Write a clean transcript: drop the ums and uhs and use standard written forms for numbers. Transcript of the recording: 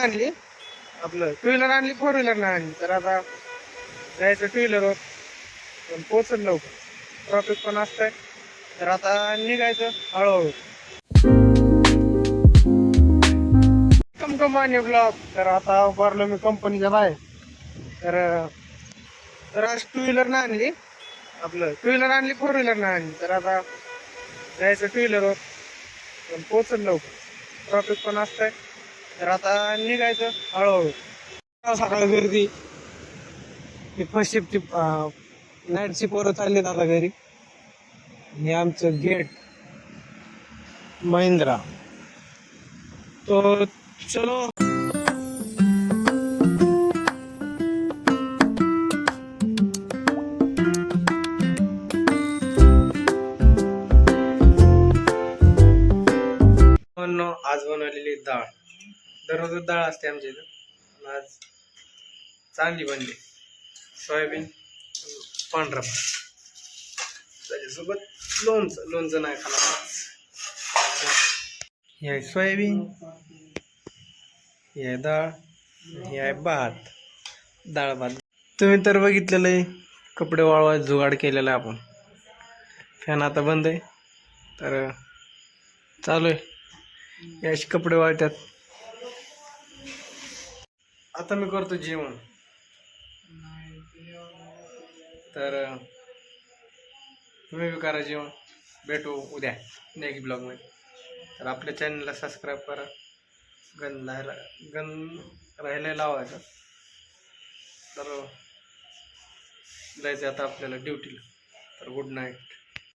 आणली, आपलं two wheeler आणली, फोर व्हीलर नाही आणली. तर आता जायचं टू व्हीलरवर, पण पोचल लवकर, ट्रॉफिक पण असतंय. तर आता निघायचं हळूहळू. Company block. तर आता उभारलो मी कंपनीच्या बाहेर. तर तर आज टू व्हीलर नाही आणली, आपलं टू व्हीलर आणली, फोर व्हीलर नाही आणली. तर आता जायचं टू व्हीलरवर, पण पोचल लवकर, ट्रॉफिक पण असतंय. तर आता निघायचं हळूहळू. सकाळ गर्दी, फर्स्ट शिफ्टची नाईटची पोरं चालली आता घरी. हे आमचं गेट महिंद्रा. तो चलो. आज बनवलेली डाळ, दररोज डाळ असते आमच्या इथं. आज चांगली बनली. सोयाबीन पांढरा भात, त्याच्यासोबत लोणचं नाही खाणार. हे आहे सोयाबीन, हे आहे डाळ, हे आहे भात, डाळ भात. तुम्ही तर बघितलेलं आहे, कपडे वाळवाय जुगाड केलेला आहे आपण. फॅन आता बंद आहे, तर चालू आहे याशी कपडे वाळतात. आता मी करतो जेवण. तर तुम्ही बी करा जेवण. भेटू उद्या नेक्स्ट ब्लॉगमध्ये. तर आपल्या चॅनलला सबस्क्राईब करा. गन राहायला लावायचं. तर जायचं आता आपल्याला ड्युटीला. तर गुड नाईट.